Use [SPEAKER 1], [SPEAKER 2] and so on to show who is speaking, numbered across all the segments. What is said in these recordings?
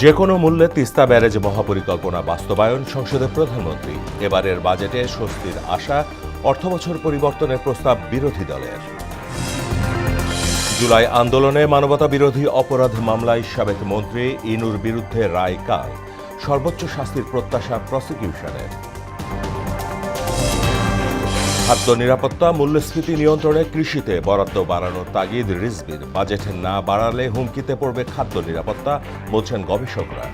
[SPEAKER 1] যে কোনো মূল্যে তিস্তা ব্যারেজ মহাপরিকল্পনা বাস্তবায়ন সংসদে প্রধানমন্ত্রী। এবারের বাজেটে স্বস্তির আশা, অর্থবছর পরিবর্তনের প্রস্তাব বিরোধী দলের। জুলাই আন্দোলনে মানবতা বিরোধী অপরাধ মামলায় সাবেক মন্ত্রী ইনুর বিরুদ্ধে রায় কাল, সর্বোচ্চ শাস্তির প্রত্যাশা প্রসিকিউশনের। খাদ্য নিরাপত্তা, মূল্যস্ফীতি নিয়ন্ত্রণে কৃষিতে বরাদ্দ বাড়ানোর তাগিদ রিজভির। বাজেট না বাড়ালে হুমকিতে পড়বে খাদ্য নিরাপত্তা, বলছেন গবেষকরা।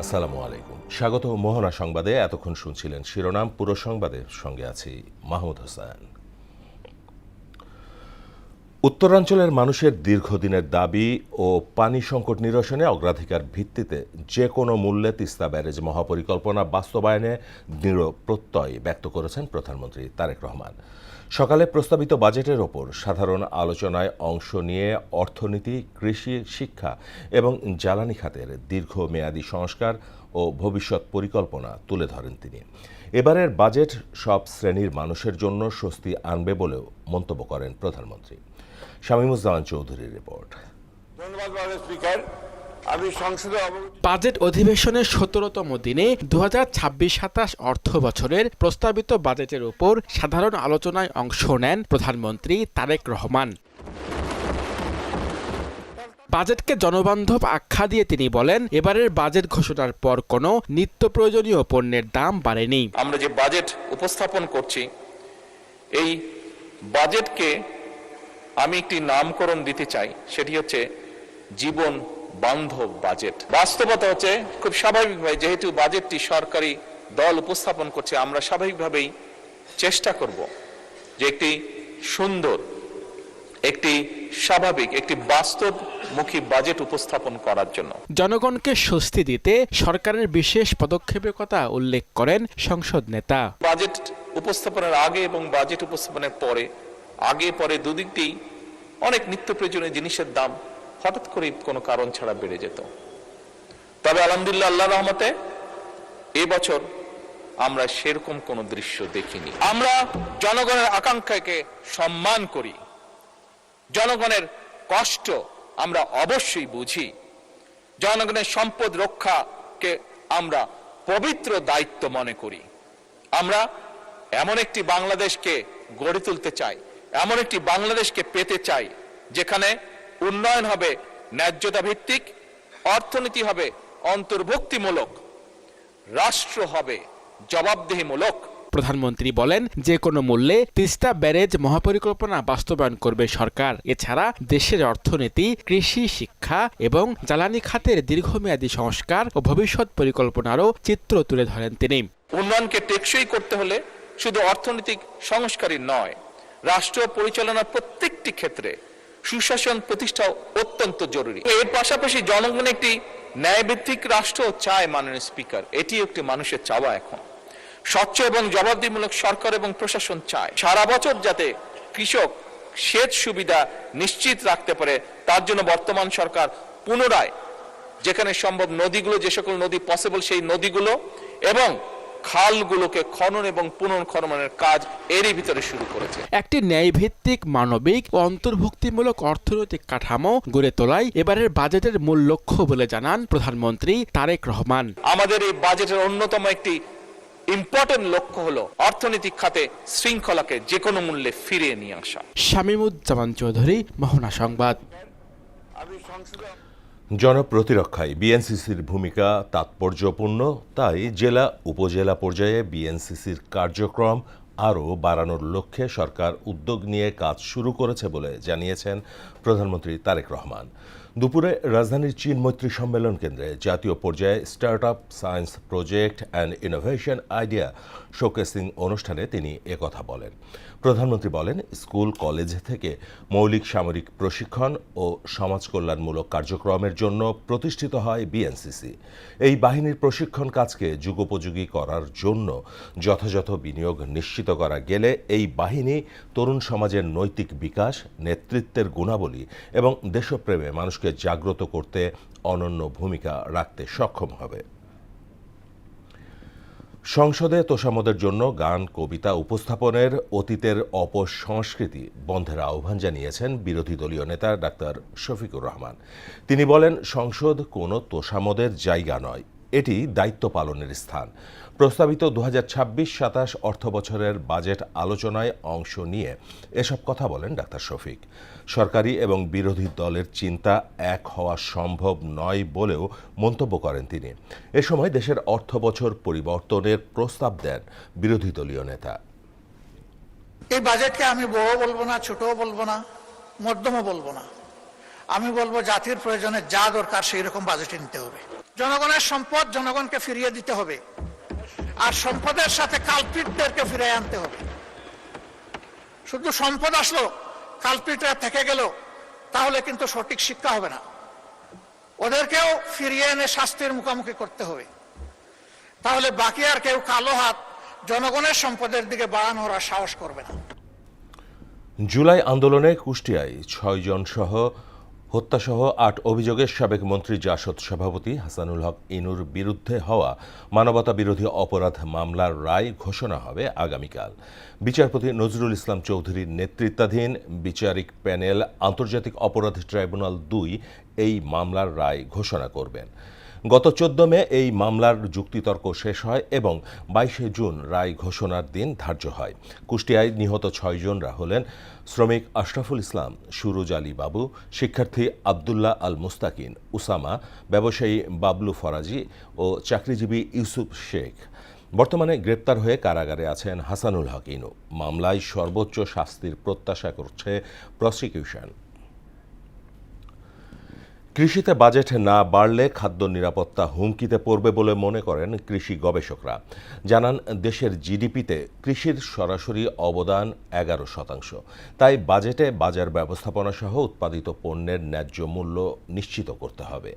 [SPEAKER 1] আসসালামু আলাইকুম, স্বাগত মোহনা সংবাদে। এতক্ষণ শুনছিলেন শিরোনাম, পুরো সংবাদের সঙ্গে আছি মাহমুদ হোসেন। উত্তরাঞ্চলের মানুষের দীর্ঘদিনের দাবি ও পানি সংকট নিরসনে অগ্রাধিকার ভিত্তিতে যে কোনো মূল্যে তিস্তা ব্যারেজ মহাপরিকল্পনা বাস্তবায়নে দৃঢ় প্রত্যয় ব্যক্ত করেছেন প্রধানমন্ত্রী তারেক রহমান। সকালে প্রস্তাবিত বাজেটের ওপর সাধারণ আলোচনায় অংশ নিয়ে অর্থনীতি, কৃষি, শিক্ষা এবং জ্বালানি খাতের দীর্ঘমেয়াদী সংস্কার ও ভবিষ্যৎ পরিকল্পনা তুলে ধরেন তিনি। এবারের বাজেট সব শ্রেণীর মানুষের জন্য স্বস্তি আনবে বলেও মন্তব্য করেন প্রধানমন্ত্রী। শামীমুজ্জামান চৌধুরীর রিপোর্ট।
[SPEAKER 2] বাজেট অধিবেশনের ১৭তম দিনে ২০২৬-২৭ অর্থ বছরের প্রস্তাবিত বাজেটের উপর সাধারণ আলোচনায় অংশ নেন প্রধানমন্ত্রী তারেক রহমান। বাজেটকে জনবান্ধব আখ্যা দিয়ে তিনি বলেন, এবারের বাজেট ঘোষণার পর কোনো নিত্য প্রয়োজনীয় পণ্যের দাম বাড়েনি।
[SPEAKER 3] আমরা যে বাজেট উপস্থাপন করছি, এই বাজেটকে আমি একটি নামকরণ দিতে চাই, সেটি হচ্ছে জীবন বান্ধব বাজেট। বাস্তবতা হচ্ছে খুব স্বাভাবিকভাবে, যেহেতু বাজেটটি সরকারি দল উপস্থাপন করছে, আমরা স্বাভাবিকভাবেই চেষ্টা করব যে একটি সুন্দর, একটি স্বাভাবিক, একটি বাস্তবমুখী বাজেট উপস্থাপন করার জন্য।
[SPEAKER 2] জনগণকে স্বস্তি দিতে সরকারের বিশেষ পদক্ষেপের কথা উল্লেখ করেন সংসদ নেতা।
[SPEAKER 3] বাজেট উপস্থাপনের আগে এবং বাজেট উপস্থাপনের পরে, আগে পরে দুদিকতেই অনেক নিত্য প্রয়োজনীয় জিনিসের দাম হঠাৎ করে কোনো কারণ ছাড়া বেড়ে যেত। তবে আলহামদুলিল্লাহ, আল্লাহর রহমতে এবছর আমরা সেরকম কোনো দৃশ্য দেখিনি। আমরা জনগণের আকাঙ্ক্ষাকে সম্মান করি, জনগণের কষ্ট আমরা অবশ্যই বুঝি, জনগণের সম্পদ রক্ষাকে আমরা পবিত্র দায়িত্ব মনে করি। আমরা এমন একটি বাংলাদেশকে গড়ে তুলতে চাই, এমন একটি বাংলাদেশকে পেতে চাই যেখানে উন্নয়ন হবে ন্যায্যতা ভিত্তিক, অর্থনীতি হবে অন্তর্ভুক্তিমূলক, রাষ্ট্র হবে জবাবদিহিমূলক।
[SPEAKER 2] প্রধানমন্ত্রী বলেন, যে কোনো মূল্যে তিস্তা ব্যারেজ মহাপরিকল্পনা বাস্তবায়ন করবে সরকার। এছাড়া দেশের অর্থনীতি, কৃষি, শিক্ষা এবং জ্বালানি খাতের দীর্ঘমেয়াদী সংস্কার ও ভবিষ্যৎ পরিকল্পনারও চিত্র তুলে ধরেন তিনি।
[SPEAKER 3] উন্নয়নকে টেকসই করতে হলে শুধু অর্থনৈতিক সংস্কারই নয়, রাষ্ট্র পরিচালনার প্রত্যেকটি ক্ষেত্রে সুশাসন প্রতিষ্ঠা অত্যন্ত জরুরি। এর পাশাপাশি জনগণ একটি ন্যায়ভিত্তিক রাষ্ট্র চায়। মাননীয় স্পিকার, এটি একটি মানুষের চাওয়া। এখন স্বচ্ছ এবং জবাবদিহিমূলক সরকার এবং প্রশাসন চায়। সারা বছর যাতে কৃষক সেচ সুবিধা নিশ্চিত রাখতে পারে, তার জন্য বর্তমান সরকার পুনরায় যেখানে সম্ভব নদীগুলো, যে সকল নদী পসিবল, সেই নদীগুলো এবং খালগুলোকে খনন এবং পুনর্খননের কাজ এরই ভিতরে শুরু করেছে।
[SPEAKER 2] একটি ন্যায়ভিত্তিক, মানবিক ও অন্তর্ভুক্তিমূলক অর্থনৈতিক কাঠামো গড়ে তোলাই এবারের বাজেটের মূল লক্ষ্য বলে জানান প্রধানমন্ত্রী তারেক রহমান।
[SPEAKER 3] আমাদের এই বাজেটের অন্যতম একটি ইম্পর্টেন্ট লক্ষ্য হলো অর্থনৈতিক খাতে শৃঙ্খলাকে যে কোনো মূল্যে ফিরিয়ে নিয়ে আসা।
[SPEAKER 2] শামীমুজ্জামান চৌধুরী, মোহনা সংবাদ।
[SPEAKER 1] জনপ্রতিরক্ষায় বিএনসিসির ভূমিকা তাৎপর্যপূর্ণ, তাই জেলা উপজেলা পর্যায়ে বিএনসিসির কার্যক্রম আরও বাড়ানোর লক্ষ্যে সরকার উদ্যোগ নিয়ে কাজ শুরু করেছে বলে জানিয়েছেন প্রধানমন্ত্রী তারেক রহমান। দুপুরে রাজধানীর চীন মৈত্রী সম্মেলন কেন্দ্রে জাতীয় পর্যায়ে startup science project and innovation idea showcasing অনুষ্ঠানে তিনি একথা বলেন। প্রধানমন্ত্রী বলেন, স্কুল কলেজ থেকে মৌলিক সামরিক প্রশিক্ষণ ও সমাজ কল্যাণমূলক কার্যক্রমের জন্য প্রতিষ্ঠিত হয় বিএনসিসি। এই বাহিনীর প্রশিক্ষণ কাজকে যুগোপযোগী করার জন্য যথাযথ বিনিয়োগ নিশ্চিত করা গেলে এই বাহিনী তরুণ সমাজের নৈতিক বিকাশ, নেতৃত্বের গুণাবলী এবং দেশপ্রেমে মানুষকে জাগ্রত করতে অনন্য ভূমিকা রাখতে সক্ষম হবে। সংসদে তোষামদের জন্য গান কবিতা উপস্থাপনের অতীতের অপসংস্কৃতি বন্ধের আহ্বান জানিয়েছেন বিরোধী দলীয় নেতা ডাক্তার শফিকুর রহমান। তিনি বলেন, সংসদ কোনো তোষামদের জায়গা নয়, এটি দায়িত্ব পালনের স্থান। প্রস্তাবিত 2026-27 অর্থবছরের বাজেট আলোচনায় অংশ নিয়ে এসব কথা বলেন ডাক্তার শফিক। সরকারি এবং বিরোধী দলের চিন্তা এক হওয়া সম্ভব নয় বলেও মন্তব্য করেন তিনি। এ সময় দেশের অর্থবছর পরিবর্তনের প্রস্তাব দেন বিরোধী দলীয় নেতা।
[SPEAKER 4] এই বাজেটকে আমি বড় বলবো না, ছোটও বলবো না, মধ্যমও বলবো না। আমি বলবো জাতির প্রয়োজনে যা দরকার সেই রকম বাজেটে নিতে হবে। জনগণের সম্পদ জনগণকে ফিরিয়ে দিতে হবে, আর সম্পদের সাথে কালপ্রিটদেরকে ফিরিয়ে আনতে হবে। শুধু সম্পদ আসলো, কালপ্রিটরা থেকে গেল, তাহলে কিন্তু সঠিক শিক্ষা হবে না। ওদেরকেও ফিরিয়ে এনে শাস্তির মুখোমুখি করতে হবে। তাহলে বাকি আর কেউ কালো হাত জনগণের সম্পদের দিকে বাড়ানোর আর সাহস করবে না।
[SPEAKER 1] জুলাই আন্দোলনে কুষ্টিয়ায় 6 জন সহ হত্যাসহ 8 অভিযোগের সাবেক মন্ত্রী জাসদ সভাপতি হাসানুল হক ইনুর বিরুদ্ধে হওয়া মানবতা বিরোধী অপরাধ মামলার রায় ঘোষণা হবে আগামীকাল। বিচারপতি নজরুল ইসলাম চৌধুরীর নেতৃত্বাধীন বিচারিক প্যানেল আন্তর্জাতিক অপরাধ ট্রাইব্যুনাল 2 এই মামলার রায় ঘোষণা করবেন। গত 14 মে এই মামলার যুক্তিতর্ক শেষ হয় এবং 22 জুন রায় ঘোষণার দিন ধার্য হয়। কুষ্টিয়ায় নিহত 6 জনরা হলেন শ্রমিক আশরাফুল ইসলাম, সুরুজ আলী বাবু, শিক্ষার্থী আবদুল্লাহ আল মুস্তাকিন, উসামা, ব্যবসায়ী বাবলু ফরাজি ও চাকরিজীবী ইউসুফ শেখ। বর্তমানে গ্রেপ্তার হয়ে কারাগারে আছেন হাসানুল হক ইনু। মামলায় সর্বোচ্চ শাস্তির প্রত্যাশা করছে প্রসিকিউশন। কৃষিতে বাজেট না বাড়লে খাদ্য নিরাপত্তা হুমকিতে পড়বে বলে মনে করেন কৃষি গবেষকরা। জানান, দেশের জিডিপিতে কৃষির সরাসরি অবদান 11%। তাই বাজেটে বাজার ব্যবস্থাপনা সহ উৎপাদিত পণ্যের ন্যায্য মূল্য নিশ্চিত করতে হবে।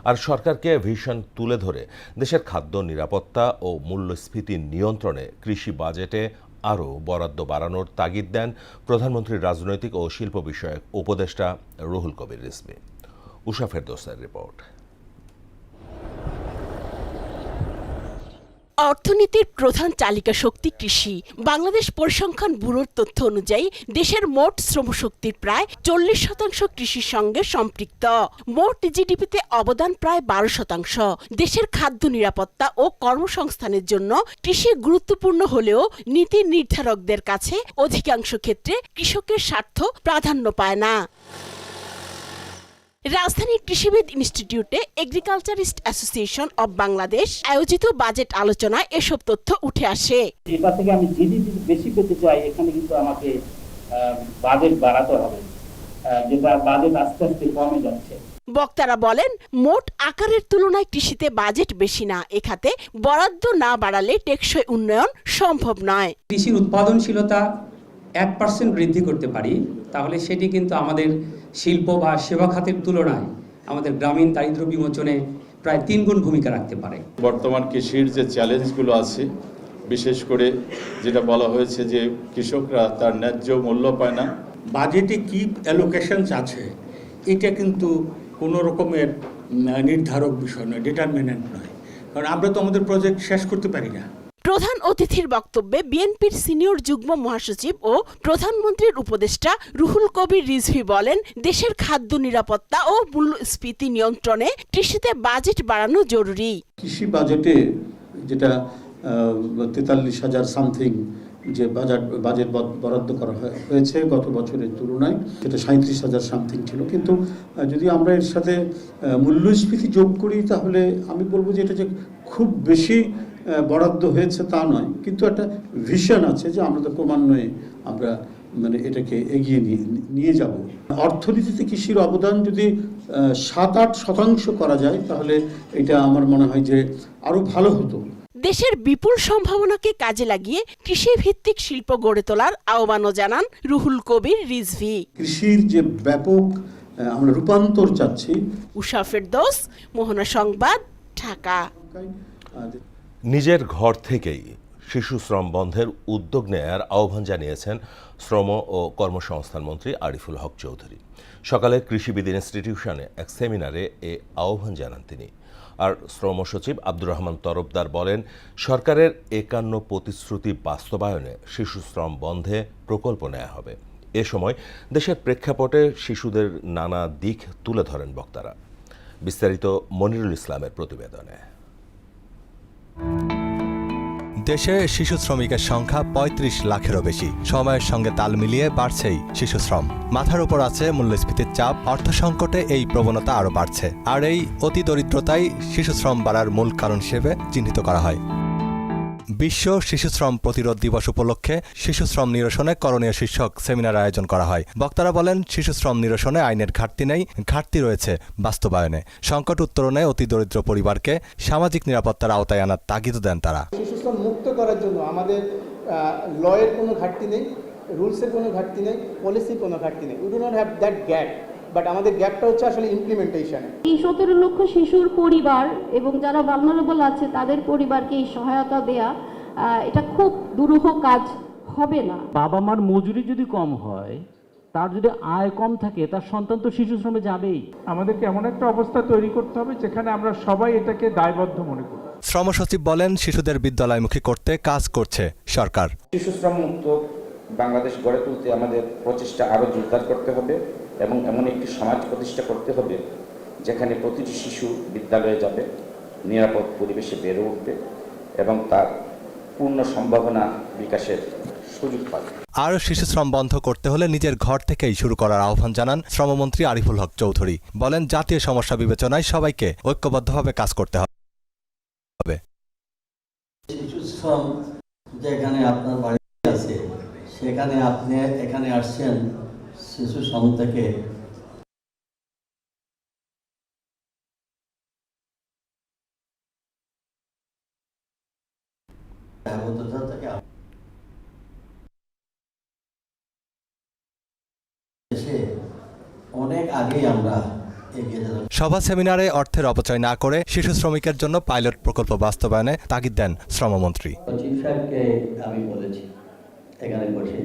[SPEAKER 1] আর সরকারকে ভিশন তুলে ধরে দেশের খাদ্য নিরাপত্তা ও মূল্যস্ফীতি নিয়ন্ত্রণে কৃষি বাজেটে আরও বরাদ্দ বাড়ানোর তাগিদ দেন প্রধানমন্ত্রীর রাজনৈতিক ও শিল্প বিষয়ক উপদেষ্টা রুহুল কবির রিজভী। উষা ফেরদৌসের রিপোর্ট।
[SPEAKER 5] অর্থনীতির প্রধান চালিকা শক্তি কৃষি। বাংলাদেশ পরিসংখ্যান ব্যুরোর তথ্য অনুযায়ী দেশের মোট শ্রমশক্তির প্রায় 40% কৃষির সঙ্গে সম্পৃক্ত। মোট জিডিপিতে অবদান প্রায় 12%। দেশের খাদ্য নিরাপত্তা ও কর্মসংস্থানের জন্য কৃষি গুরুত্বপূর্ণ হলেও নীতি নির্ধারকদের কাছে অধিকাংশ ক্ষেত্রে কৃষকের স্বার্থ প্রাধান্য পায় না। রাজধানীর কৃষিবিদ ইনস্টিটিউটে এগ্রিকালচারিস্ট অ্যাসোসিয়েশন অব বাংলাদেশ আয়োজিত বাজেট আলোচনায় এসব তথ্য উঠে আসে।
[SPEAKER 6] এটা থেকে আমি জিডিপি বেশি পেতে চাই, এখানে কিন্তু আমাকে বাজেট বাড়াতে হবে, যেটা বাজেট আস্তে আস্তে কমে যাচ্ছে।
[SPEAKER 5] বক্তারা বলেন, মোট আকারের তুলনায় কৃষিতে বাজেট বেশি না, এ খাতে বরাদ্দ না বাড়ালে টেকসই উন্নয়ন সম্ভব নয়।
[SPEAKER 7] কৃষির উৎপাদনশীলতা 1% বৃদ্ধি করতে পারি, তাহলে সেটি কিন্তু আমাদের শিল্প বা সেবা খাতের তুলনায় আমাদের গ্রামীণ দারিদ্র্য বিমোচনে প্রায় 3 গুণ ভূমিকা রাখতে পারে।
[SPEAKER 8] বর্তমান কৃষির যে চ্যালেঞ্জগুলো আছে, বিশেষ করে যেটা বলা হয়েছে যে কৃষকরা তার ন্যায্য মূল্য পায় না।
[SPEAKER 9] বাজেটে কি অ্যালোকেশনস আছে এটা কিন্তু কোনো রকমের নির্ধারক বিষয় নয়, ডিটারমিনেন্ট নয়, কারণ আমরা তো আমাদের প্রজেক্ট শেষ করতে পারি না।
[SPEAKER 5] প্রধান অতিথির বক্তব্যে বিএনপির সিনিয়র যুগ্ম মহাসচিব ও প্রধানমন্ত্রীর উপদেষ্টা রুহুল কবির রিজভী বলেন, দেশের খাদ্য নিরাপত্তা ও মূল্যস্ফীতি নিয়ন্ত্রণে কৃষিতে বাজেট বাড়ানো জরুরি।
[SPEAKER 9] কৃষি বাজেটে যেটা 43,000 সামথিং যে বাজেট বরাদ্দ করা হয়েছে গত বছরের তুলনায়, সেটা 37,000 সামথিং ছিল। কিন্তু যদি আমরা এর সাথে মূল্যস্ফীতি যোগ করি তাহলে আমি বলবো যে এটা যে খুব বেশি বরাদ্দ হয়েছে তা নয়, কিন্তু একটা ভিশন আছে যে আমরা তো ক্রমান্বয়ে আমরা এটাকে এগিয়ে নিয়ে যাব। অর্থনীতিতে কৃষির অবদান যদি 7-8% করা যায় তাহলে এটা আমার মনে হয় যে আরো ভালো হতো।
[SPEAKER 5] দেশের বিপুল সম্ভাবনাকে কাজে লাগিয়ে কৃষি ভিত্তিক শিল্প গড়ে তোলার আহ্বানও জানান রুহুল কবির রিজভী।
[SPEAKER 9] কৃষির যে ব্যাপক আমরা রূপান্তর চাচ্ছি।
[SPEAKER 5] উষা ফেরদৌস, মোহনা সংবাদ, ঢাকা।
[SPEAKER 1] নিজের ঘর থেকেই শিশু শ্রম বন্ধের উদ্যোগ নেয়ার আহ্বান জানিয়েছেন শ্রম ও কর্মসংস্থান মন্ত্রী আরিফুল হক চৌধুরী। সকালে কৃষিবিদ ইনস্টিটিউশনে এক সেমিনারে এ আহ্বান জানান তিনি। আর শ্রম সচিব আব্দুর রহমান তরফদার বলেন, সরকারের ৫১ প্রতিশ্রুতি বাস্তবায়নে শিশু শ্রম বন্ধে প্রকল্প নেওয়া হবে। এ সময় দেশের প্রেক্ষাপটে শিশুদের নানা দিক তুলে ধরেন বক্তারা। বিস্তারিত মনিরুল ইসলামের প্রতিবেদনে।
[SPEAKER 10] দেশে শিশু শ্রমিকের সংখ্যা ৩৫ লাখেরও বেশি। সময়ের সঙ্গে তাল মিলিয়ে বাড়ছেই শিশু শ্রম। মাথার উপর আছে মূল্যস্ফীতির চাপ, অর্থ সংকটে এই প্রবণতা আরও বাড়ছে। আর এই অতি দরিদ্রতাই শিশু শ্রম বাড়ার মূল কারণ হিসেবে চিহ্নিত করা হয়। বিশ্ব শিশু শ্রম প্রতিরোধ দিবস উপলক্ষে শিশু শ্রম নিরসনে করণীয় শীর্ষক সেমিনার আয়োজন করা হয়। বক্তারা বলেন, শিশু শ্রম নিরসনে আইনের ঘাটতি নেই, ঘাটতি রয়েছে বাস্তবায়নে। সংকট উত্তরণে অতি দরিদ্র পরিবারকে সামাজিক নিরাপত্তার আওতায় আনার তাগিদ দেন তারা।
[SPEAKER 11] শিশু শ্রম মুক্ত করার জন্য আমাদের লয়ের কোনো ঘাটতি নেই, রুলসের কোনো ঘাটতি নেই, পলিসির কোনো ঘাটতি নেই। We do not have that gap, but আমাদের গ্যাপটা হচ্ছে আসলে ইমপ্লিমেন্টেশনে।
[SPEAKER 12] এই ১৭ লক্ষ শিশুর পরিবার এবং যারা ভালনারেবল আছে তাদের পরিবারকে এই সহায়তা দেয়া, এটা খুব দুরূহ কাজ হবে না।
[SPEAKER 6] বাবা মার মজুরি যদি কম হয়, তার যদি আয় কম থাকে, তার সন্তান তো শিশু শ্রমে যাবেই।
[SPEAKER 11] আমাদেরকে এমন একটা অবস্থা তৈরি করতে হবে যেখানে আমরা সবাই এটাকে দায়বদ্ধ মনে করি।
[SPEAKER 10] শ্রম সচিব বলেন, শিশুদের বিদ্যালয়মুখী করতে কাজ করছে সরকার।
[SPEAKER 13] শিশু শ্রম মুক্ত বাংলাদেশ গড়ে তুলতে আমাদের প্রচেষ্টা আরও জোরদার করতে হবে এবং এমন একটি সমাজ প্রতিষ্ঠা করতে হবে যেখানে প্রতিটি শিশু বিদ্যালয়ে যাবে, নিরাপদ পরিবেশে বেড়ে উঠবে এবং তার পূর্ণ সম্ভাবনা বিকাশের সুযোগ পাবে।
[SPEAKER 10] আর শিশু শ্রম বন্ধ করতে হলে নিজের ঘর থেকেই শুরু করার আহ্বান জানান শ্রমমন্ত্রী আরিফুল হক চৌধুরী। বলেন, জাতীয় সমস্যা বিবেচনায় সবাইকে ঐক্যবদ্ধভাবে কাজ করতে হবে।
[SPEAKER 14] শিশু শ্রম যেখানে আপনার বাড়ি আছে, সেখানে আপনি এখানে আসছেন শিশু শ্রম থেকে। অনেক আগেই আমরা
[SPEAKER 10] সভা সেমিনারে অর্থের অপচয় না করে শিশু শ্রমিকের জন্য পাইলট প্রকল্প বাস্তবায়নে তাগিদ দেন শ্রমমন্ত্রী।
[SPEAKER 14] সচিব সাহেবকে আমি বলেছি এখানে বসে,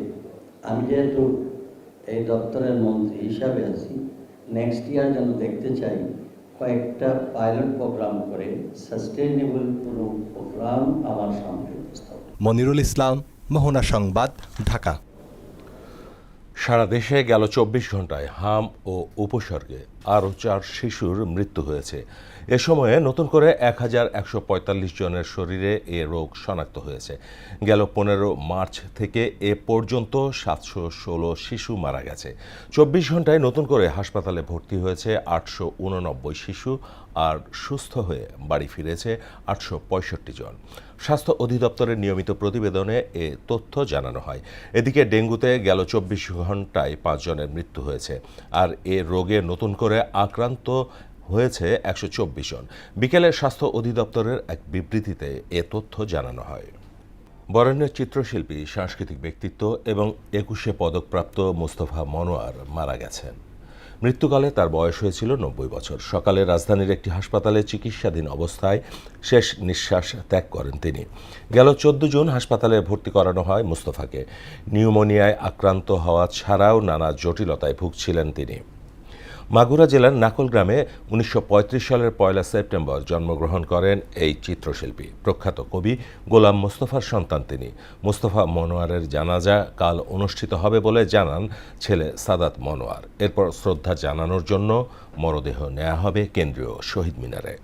[SPEAKER 14] আমি যেহেতু এই দপ্তরের মন্ত্রী হিসাবে আছি, নেক্সট ইয়ার যেন দেখতে চাই কয়েকটা পাইলট প্রোগ্রাম করে সাস্টেইনেবল কোনো প্রোগ্রাম আমার সামনে উপস্থাপন।
[SPEAKER 10] মনিরুল ইসলাম, মোহনা সংবাদ, ঢাকা।
[SPEAKER 1] সারা দেশে গেল ২৪ ঘন্টায় হাম ও উপসর্গে আরও ৪ শিশুর মৃত্যু হয়েছে। এ সময়ে নতুন করে ১,১৪৫ জনের শরীরে এ রোগ শনাক্ত হয়েছে। গেল ১৫ মার্চ থেকে এ পর্যন্ত ৭১৬ শিশু মারা গেছে। ২৪ ঘন্টায় নতুন করে হাসপাতালে ভর্তি হয়েছে ৮৮৯ শিশু, আর সুস্থ হয়ে বাড়ি ফিরেছে ৮৬৫ জন। স্বাস্থ্য অধিদপ্তরের নিয়মিত প্রতিবেদনে এ তথ্য জানানো হয়। এদিকে ডেঙ্গুতে গেল ২৪ ঘন্টায় ৫ জনের মৃত্যু হয়েছে, আর এ রোগে নতুন করে আক্রান্ত হয়েছে ১২৪ জন। বিকেলে স্বাস্থ্য অধিদপ্তরের এক বিবৃতিতে এ তথ্য জানানো হয়। বরেণ্যের চিত্রশিল্পী, সাংস্কৃতিক ব্যক্তিত্ব এবং ২১শে পদকপ্রাপ্ত মোস্তফা মনোয়ার মারা গেছেন। মৃত্যুকালে তার বয়স হয়েছিল ৯০ বছর। সকালে রাজধানীর একটি হাসপাতালে চিকিৎসাধীন অবস্থায় শেষ নিঃশ্বাস ত্যাগ করেন তিনি। গেল ১৪ জুন হাসপাতালে ভর্তি করানো হয় মোস্তফাকে। নিউমোনিয়ায় আক্রান্ত হওয়া ছাড়াও নানা জটিলতায় ভুগছিলেন তিনি। মাগুরা জেলার নাকল গ্রামে ১৯৩৫ সালের ১ সেপ্টেম্বর জন্মগ্রহণ করেন এই চিত্রশিল্পী। প্রখ্যাত কবি গোলাম মোস্তফার সন্তান তিনি। মোস্তফা মনোয়ারের জানাজা কাল অনুষ্ঠিত হবে বলে জানান ছেলে সাদাত মনোয়ার। এরপর শ্রদ্ধা জানানোর জন্য মরদেহ নেওয়া হবে কেন্দ্রীয় শহীদ মিনারে।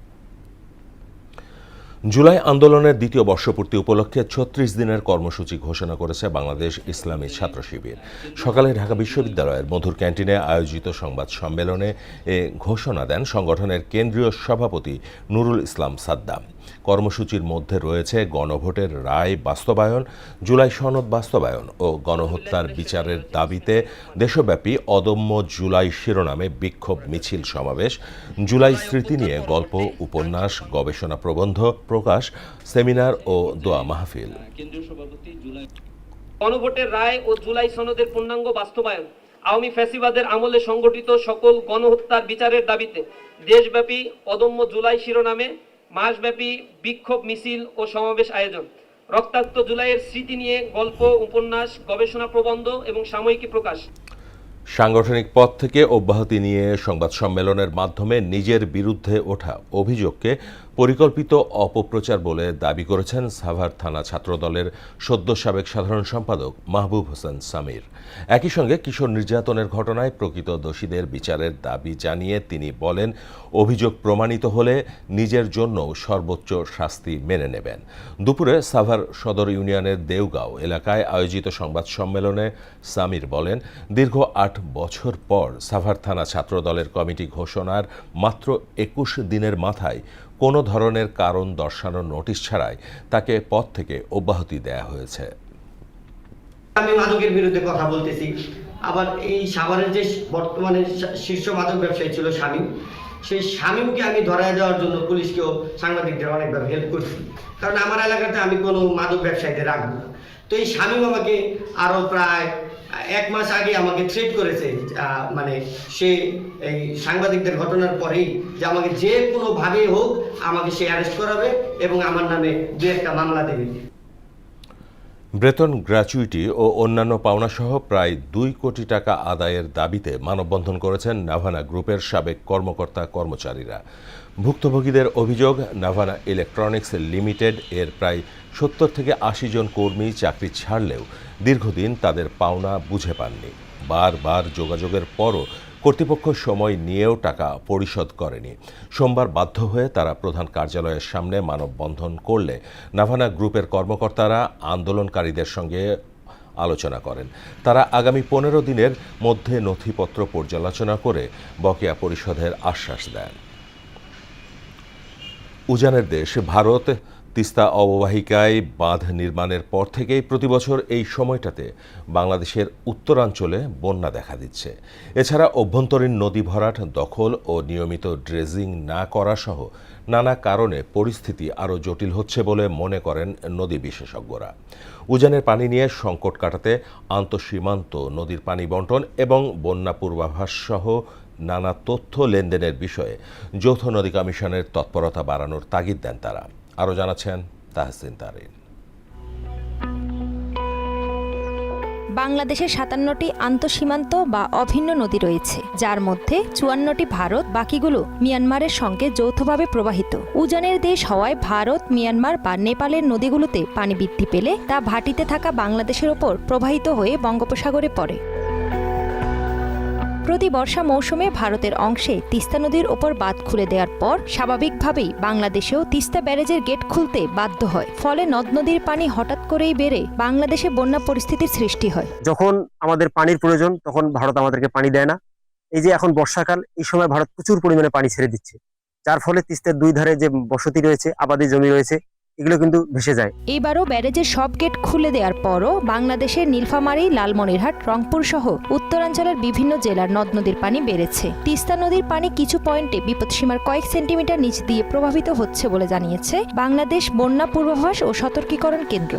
[SPEAKER 1] জুলাই আন্দোলনের দ্বিতীয় বর্ষপূর্তি উপলক্ষে ৩৬ দিনের কর্মসূচি ঘোষণা করেছে বাংলাদেশ ইসলামী ছাত্র শিবির। সকালে ঢাকা বিশ্ববিদ্যালয়ের মধুর ক্যান্টিনে আয়োজিত সংবাদ সম্মেলনে এ ঘোষণা দেন সংগঠনের কেন্দ্রীয় সভাপতি নুরুল ইসলাম সাদ্দাম। কর্মসূচির মধ্যে রয়েছে গণভোটের রায় বাস্তবায়ন, জুলাই সনদ বাস্তবায়ন ও গণহত্যার বিচারের দাবিতে দেশব্যাপী অদম্য জুলাই শিরোনামে বিক্ষোভ মিছিল সমাবেশ, জুলাই স্মৃতি নিয়ে গল্প, উপন্যাস, গবেষণা প্রবন্ধ প্রকাশ, সেমিনার ও দোয়া মাহফিল।
[SPEAKER 15] গণভোটের রায় ও জুলাই সনদের পূর্ণাঙ্গ বাস্তবায়ন, আওয়ামী ফ্যাসিবাদের আমলে সংগঠিত সকল গণহত্যার বিচারের দাবিতে দেশব্যাপী অদম্য জুলাই শিরোনামে মাসব্যাপী বিক্ষোভ মিছিল ও সমাবেশ আয়োজন, রক্তাক্ত জুলাইয়ের স্মৃতি নিয়ে গল্প, উপন্যাস, গবেষণা প্রবন্ধ এবং সাময়িকী প্রকাশ।
[SPEAKER 1] সাংগঠনিক পদ থেকে অব্যাহতি নিয়ে সংবাদ সম্মেলনের মাধ্যমে নিজের বিরুদ্ধে ওঠা অভিযোগকে পরিকল্পিত অপপ্রচার বলে দাবি করেছেন সাভার থানা ছাত্রদলের সদ্য সাবেক সাধারণ সম্পাদক মাহবুব হোসেন সামির। একই সঙ্গে কিশোর নির্যাতনের ঘটনায় প্রকৃত দোষীদের বিচারের দাবি জানিয়ে তিনি বলেন, অভিযোগ প্রমাণিত হলে নিজের জন্য সর্বোচ্চ শাস্তি মেনে নেবেন। দুপুরে সাভার সদর ইউনিয়নের দেওগাঁও এলাকায় আয়োজিত সংবাদ সম্মেলনে সামির বলেন, দীর্ঘ ৮ বছর পর সাভার থানা ছাত্রদলের কমিটি ঘোষণার মাত্র ২১ দিনের মাথায় কোনো ধরনের কারণ দর্শানোর নোটিশ ছাড়াই তাকে পদ থেকে অব্যাহতি দেয়া হয়েছে।
[SPEAKER 16] আমি মাদকের বিরুদ্ধে কথা বলতেছি। আবার এই সাভারের যে বর্তমানে শীর্ষ মাদক ব্যবসায়ী ছিল শামীম, সেই শামীমকে আমি ধরায় দেওয়ার জন্য পুলিশকেও সাংবাদিকদের অনেকভাবে হেল্প করছি, কারণ আমার এলাকাতে আমি কোনো মাদক ব্যবসায়ীদের রাখবো না। তো এই শামীম আমাকে আরও প্রায় 1 মাস আগে আমাকে থ্রেট করেছে, মানে সে এই সাংবাদিকদের ঘটনার পরেই যে আমাকে যে কোনোভাবে হোক আমাকে সে অ্যারেস্ট করাবে এবং আমার নামে 2-1টা মামলা দেবে।
[SPEAKER 1] বেতন, গ্র্যাচুইটি ও অন্যান্য পাওনাসহ প্রায় 2 কোটি টাকা আদায়ের দাবিতে মানববন্ধন করেছেন নাভানা গ্রুপের সাবেক কর্মকর্তা কর্মচারীরা। ভুক্তভোগীদের অভিযোগ, নাভানা ইলেকট্রনিক্স লিমিটেড এর প্রায় 70 থেকে 80 জন কর্মী চাকরি ছাড়লেও দীর্ঘদিন তাদের পাওনা বুঝে পাননি। বারবার যোগাযোগের পরও কর্তৃপক্ষ সময় নিয়েও টাকা পরিশোধ করেনি। সোমবার বাধ্য হয়ে তারা প্রধান কার্যালয়ের সামনে মানববন্ধন করলে নাভানা গ্রুপের কর্মকর্তারা আন্দোলনকারীদের সঙ্গে আলোচনা করেন। তারা আগামী 15 দিনের মধ্যে নথিপত্র পর্যালোচনা করে বকেয়া পরিশোধের আশ্বাস দেন। উজানের দেশ ভারত তিস্তা অববাহিকায় বাঁধ নির্মাণের পর থেকেই প্রতিবছর এই সময়টাতে বাংলাদেশের উত্তরাঞ্চলে বন্যা দেখা দিচ্ছে। এছাড়া অভ্যন্তরীণ নদী ভরাট, দখল ও নিয়মিত ড্রেজিং না করা সহ নানা কারণে পরিস্থিতি আরও জটিল হচ্ছে বলে মনে করেন নদী বিশেষজ্ঞরা। উজানের পানি নিয়ে সংকট কাটাতে আন্তঃসীমান্ত নদীর পানি বণ্টন এবং বন্যা পূর্বাভাস সহ নানা তথ্য লেনদেনের বিষয়ে যৌথ নদী কমিশনের তৎপরতা বাড়ানোর তাগিদ দেন তারা। আরও জানাচ্ছেন তাহসিন তারিন।
[SPEAKER 17] বাংলাদেশে 57টি আন্তঃসীমান্ত বা অভিন্ন নদী রয়েছে, যার মধ্যে 54টি ভারত, বাকিগুলো মিয়ানমারের সঙ্গে যৌথভাবে প্রবাহিত। উজানের দেশ হওয়ায় ভারত, মিয়ানমার বা নেপালের নদীগুলোতে পানি বৃদ্ধি পেলে তা ভাটিতে থাকা বাংলাদেশের ওপর প্রবাহিত হয়ে বঙ্গোপসাগরে পড়ে। প্রতি বর্ষা মৌসুমে ভারতের অংশে তিস্তা নদীর ওপর বাঁধ খুলে দেওয়ার পর স্বাভাবিকভাবেই বাংলাদেশেও তিস্তা ব্যারেজের গেট খুলতে বাধ্য হয়। ফলে নদ নদীর পানি হঠাৎ করেই বেড়ে বাংলাদেশে বন্যা পরিস্থিতির সৃষ্টি হয়।
[SPEAKER 18] যখন আমাদের পানির প্রয়োজন তখন ভারত আমাদেরকে পানি দেয় না। এই যে এখন বর্ষাকাল, এই সময় ভারত প্রচুর পরিমাণে পানি ছেড়ে দিচ্ছে, যার ফলে তিস্তার 2 ধারে যে বসতি রয়েছে, আবাদি জমি রয়েছে, এগুলো কিন্তু ভেসে যায়।
[SPEAKER 17] এবারও ব্যারেজের সব গেট খুলে দেওয়ার পরও বাংলাদেশের নীলফামারী, লালমনিরহাট, রংপুর সহ উত্তরাঞ্চলের বিভিন্ন জেলার নদ নদীর পানি বেড়েছে। তিস্তা নদীর পানি কিছু পয়েন্টে বিপদসীমার কয়েক সেন্টিমিটার নিচ দিয়ে প্রভাবিত হচ্ছে বলে জানিয়েছে বাংলাদেশ বন্যা পূর্বাভাস ও সতর্কীকরণ কেন্দ্র।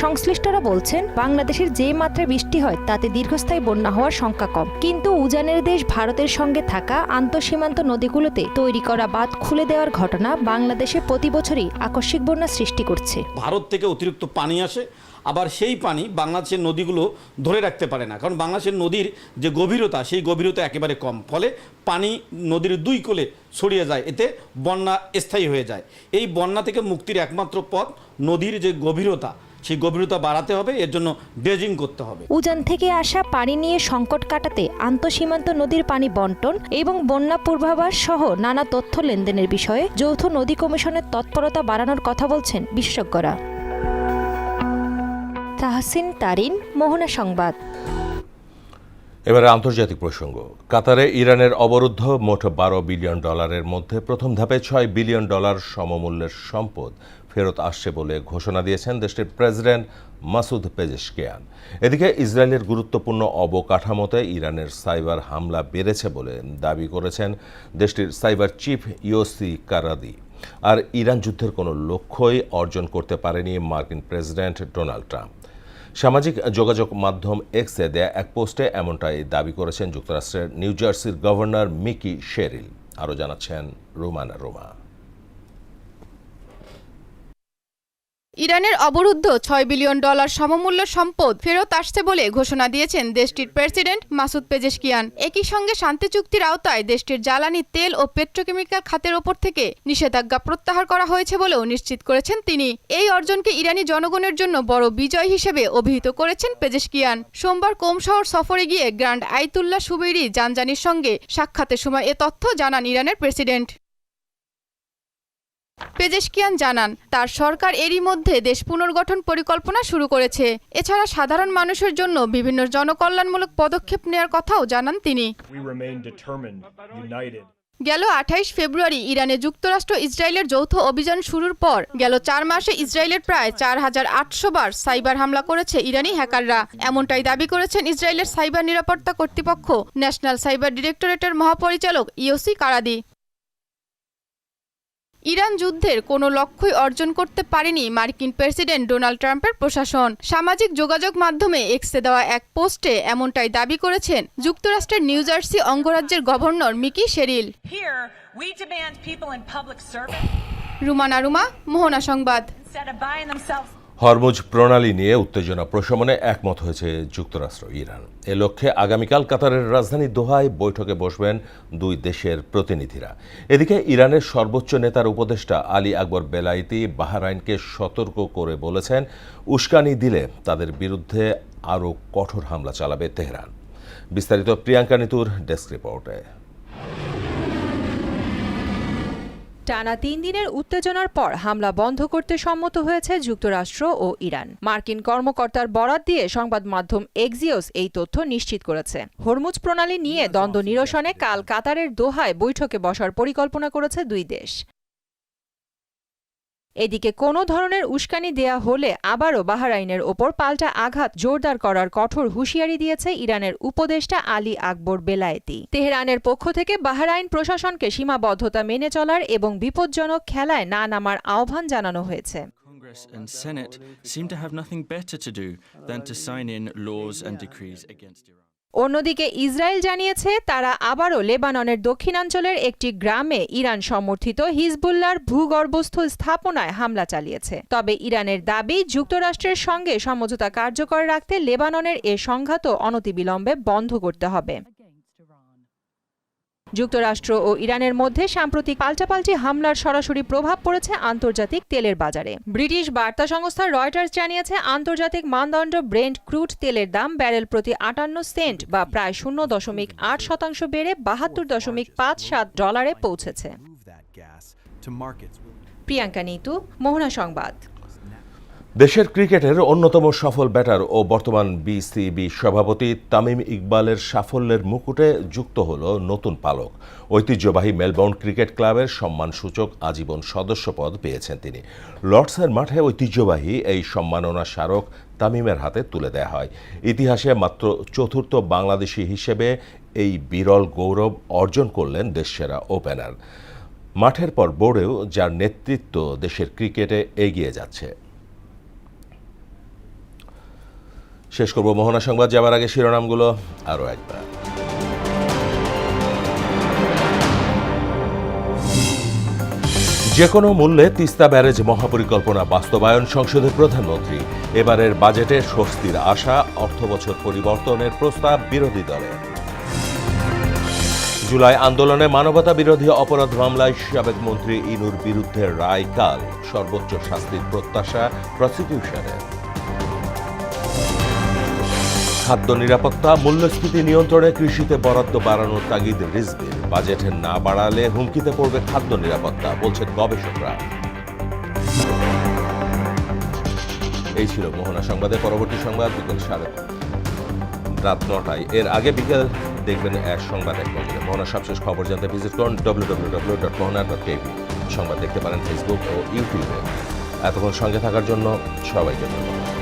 [SPEAKER 17] সংশ্লিষ্টরা বলছেন, বাংলাদেশের যে মাত্রায় বৃষ্টি হয় তাতে দীর্ঘস্থায়ী বন্যা হওয়ার শঙ্কা কম, কিন্তু উজানের দেশ ভারতের সঙ্গে থাকা আন্তঃসীমান্ত নদীগুলোতে তৈরি করা বাঁধ খুলে দেওয়ার ঘটনা বাংলাদেশে প্রতি বছরই আকস্মিক বন্যা সৃষ্টি করছে।
[SPEAKER 19] ভারত থেকে অতিরিক্ত পানি আসে, আবার সেই পানি বাংলাদেশের নদীগুলো ধরে রাখতে পারে না, কারণ বাংলাদেশের নদীর যে গভীরতা, সেই গভীরতা একেবারে কম। ফলে পানি নদীর 2 কোলে ছড়িয়ে যায়, এতে বন্যা স্থায়ী হয়ে যায়। এই বন্যা থেকে মুক্তির একমাত্র পথ নদীর যে গভীরতা, সেই গভীরতা বাড়াতে হবে, এর জন্য ড্রেজিং করতে হবে।
[SPEAKER 17] উজান থেকে আসা পানি নিয়ে সংকট কাটাতে আন্তঃসীমান্ত নদীর পানি বণ্টন এবং বন্যা পূর্বাভাস সহ নানা তথ্য লেনদেনের বিষয়ে যৌথ নদী কমিশনের তৎপরতা বাড়ানোর কথা বলছেন বিশেষজ্ঞরা। তাহসিন তারিন, মোহনা সংবাদ।
[SPEAKER 1] এবারে আন্তর্জাতিক প্রসঙ্গ। কাতারে ইরানের অবরুদ্ধ মোট $12 বিলিয়ন মধ্যে প্রথম ধাপে $6 বিলিয়ন সমমূল্যের সম্পদ ফেরত আসছে বলে ঘোষণা দিয়েছেন দেশটির প্রেসিডেন্ট মাসুদ পেজেশকিয়ান। এদিকে ইসরায়েলের গুরুত্বপূর্ণ অবকাঠামোতে ইরানের সাইবার হামলা বেড়েছে বলে দাবি করেছেন দেশটির সাইবার চিফ ইয়োসি কারাদি। আর ইরান যুদ্ধের কোনো লক্ষ্যই অর্জন করতে পারেনি মার্কিন প্রেসিডেন্ট ডোনাল্ড ট্রাম্প। সামাজিক যোগাযোগ মাধ্যম এক্সে দেয়া এক পোস্টে এমনটাই দাবি করেছেন যুক্তরাষ্ট্রের নিউ জার্সির গভর্নর মিকি শেরিল। আরও জানাচ্ছেন রুমানা রোমা।
[SPEAKER 20] ইরানের অবরুদ্ধ $6 বিলিয়ন সমমূল্য সম্পদ ফেরত আসছে বলে ঘোষণা দিয়েছেন দেশটির প্রেসিডেন্ট মাসুদ পেজেশকিয়ান। একই সঙ্গে শান্তি চুক্তির আওতায় দেশটির জ্বালানি, তেল ও পেট্রোকেমিক্যাল খাতের ওপর থেকে নিষেধাজ্ঞা প্রত্যাহার করা হয়েছে বলেও নিশ্চিত করেছেন তিনি। এই অর্জনকে ইরানি জনগণের জন্য বড় বিজয় হিসেবে অভিহিত করেছেন পেজেশকিয়ান। সোমবার কোম শহর সফরে গিয়ে গ্র্যান্ড আয়াতুল্লাহ সুবেইরি জানজানির সঙ্গে সাক্ষাতের সময় এ তথ্য জানান ইরানের প্রেসিডেন্ট। পেজেশকিয়ান জানান, তার সরকার এরই মধ্যে দেশ পুনর্গঠন পরিকল্পনা শুরু করেছে। এছাড়া সাধারণ মানুষের জন্য বিভিন্ন জনকল্যাণমূলক পদক্ষেপ নেওয়ার কথাও জানান তিনি। গেল 28 ফেব্রুয়ারি ইরানে যুক্তরাষ্ট্র ইসরায়েলের যৌথ অভিযান শুরুর পর গেল 4 মাসে ইসরায়েলের প্রায় 4800 বার সাইবার হামলা করেছে ইরানি হ্যাকাররা। এমনটাই দাবি করেছেন ইসরায়েলের সাইবার নিরাপত্তা কর্তৃপক্ষ ন্যাশনাল সাইবার ডিরেক্টরেটের মহাপরিচালক ইওসি কারাদি। ইরান যুদ্ধের কোনো লক্ষ্যই অর্জন করতে পারেনি মার্কিন প্রেসিডেন্ট ডোনাল্ড ট্রাম্পের প্রশাসন। সামাজিক যোগাযোগ মাধ্যমে এক্সে দেওয়া এক পোস্টে এমনটাই দাবি করেছেন যুক্তরাষ্ট্রের নিউ জার্সি অঙ্গরাজ্যের governor Mikie Sherrill. Rumana Ruma, Mohona সংবাদ।
[SPEAKER 1] হরমুজ প্রণালী নিয়ে উত্তেজনা প্রশমনে একমত হয়েছে যুক্তরাষ্ট্র ইরান। এ লক্ষ্যে আগামীকাল কাতারের রাজধানী দোহায় বৈঠকে বসবেন দুই দেশের প্রতিনিধিরা। এদিকে ইরানের সর্বোচ্চ নেতার উপদেষ্টা আলী আকবর বেলায়েতি বাহরাইনকে সতর্ক করে বলেছেন, উস্কানি দিলে তাদের বিরুদ্ধে আরও কঠোর হামলা চালাবে তেহরান। বিস্তারিত প্রিয়াঙ্কা নিতুর ডেস্ক রিপোর্টে।
[SPEAKER 21] টানা 3 দিনের উত্তেজনার পর হামলা বন্ধ করতে সম্মত হয়েছে যুক্তরাষ্ট্র ও ইরান। মার্কিন কর্মকর্তার বরাত দিয়ে সংবাদ মাধ্যম এক্সিওস এই তথ্য নিশ্চিত করেছে। হরমুজ প্রণালী নিয়ে দ্বন্দ্ব নিরসনে কাল কাতারের দোহায় বৈঠকে বসার পরিকল্পনা করেছে দুই দেশ। এদিকে কোনো ধরনের উস্কানি দেয়া হলে আবারও বাহরাইনের ওপর পাল্টা আঘাত জোরদার করার কঠোর হুঁশিয়ারি দিয়েছে ইরানের উপদেষ্টা আলী আকবর বেলায়েতি। তেহরানের পক্ষ থেকে বাহরাইন প্রশাসনকে সীমাবদ্ধতা মেনে চলার এবং বিপজ্জনক খেলায় না নামার আহ্বান জানানো হয়েছে।
[SPEAKER 22] Congress and Senate seem to have nothing better to do than to sign in laws and decrees against Iran.
[SPEAKER 21] অন্যদিকে ইসরায়েল জানিয়েছে তারা আবারও লেবাননের দক্ষিণাঞ্চলের একটি গ্রামে ইরান সমর্থিত হিজবুল্লাহর ভূগর্ভস্থ স্থাপনায় হামলা চালিয়েছে। তবে ইরানের দাবি, যুক্তরাষ্ট্রের সঙ্গে সমঝোতা কার্যকর রাখতে লেবাননের এ সংঘাত অনতিবিলম্বে বন্ধ করতে হবে। যুক্তরাষ্ট্র ও ইরানের মধ্যে সাম্প্রতিক পাল্টাপাল্টি হামলার সরাসরি প্রভাব পড়েছে আন্তর্জাতিক তেলের বাজারে। ব্রিটিশ বার্তা সংস্থা রয়টার্স জানিয়েছে আন্তর্জাতিক মানদণ্ড ব্রেন্ট ক্রুড তেলের দাম ব্যারেল প্রতি 58 সেন্ট বা প্রায় 0.8% বেড়ে $72.57 পৌঁছেছে। প্রিয়াঙ্কা নিতু, মোহনা সংবাদ।
[SPEAKER 1] দেশের ক্রিকেটের অন্যতম সফল ব্যাটার ও বর্তমান বিসিবি সভাপতি তামিম ইকবালের সাফল্যের মুকুটে যুক্ত হল নতুন পালক। ঐতিহ্যবাহী মেলবোর্ন ক্রিকেট ক্লাবের সম্মানসূচক আজীবন সদস্যপদ পেয়েছেন তিনি। লর্ডসের মাঠে ঐতিহ্যবাহী এই সম্মাননা স্মারক তামিমের হাতে তুলে দেওয়া হয়। ইতিহাসে মাত্র চতুর্থ বাংলাদেশি হিসেবে এই বিরল গৌরব অর্জন করলেন দেশসেরা ওপেনার। মাঠের পর বোর্ডেও যার নেতৃত্ব দেশের ক্রিকেটে এগিয়ে যাচ্ছে। শেষ করব মোহনা সংবাদ যাওয়ার আগে শিরোনামগুলো আরও একবার। যে কোনো মূল্যে তিস্তা ব্যারেজ মহাপরিকল্পনা বাস্তবায়ন সংসদের প্রধানমন্ত্রী। এবারের বাজেটে স্বস্তির আশা, অর্থবছর পরিবর্তনের প্রস্তাব বিরোধী দলের। জুলাই আন্দোলনে মানবতা বিরোধী অপরাধ মামলায় সাবেক মন্ত্রী ইনুর বিরুদ্ধে রায় কাল, সর্বোচ্চ শাস্তির প্রত্যাশা প্রসিকিউশনের। খাদ্য নিরাপত্তা, মূল্যস্ফীতি নিয়ন্ত্রণে কৃষিতে বরাদ্দ বাড়ানোর তাগিদ রিজভির। বাজেট না বাড়ালে হুমকিতে পড়বে খাদ্য নিরাপত্তা, বলছেন গবেষকরা। এই ছিল মোহনা সংবাদের পরবর্তী সংবাদ বিকেল রাত 9টায়। এর আগে বিকেল দেখবেন সংবাদ এক নজরে। মোহনার সবশেষ খবর জানতে ভিজিট করুন www.mohana.kv। সংবাদ দেখতে পারেন ফেসবুক ও ইউটিউবে। এতক্ষণ সঙ্গে থাকার জন্য সবাইকে ধন্যবাদ।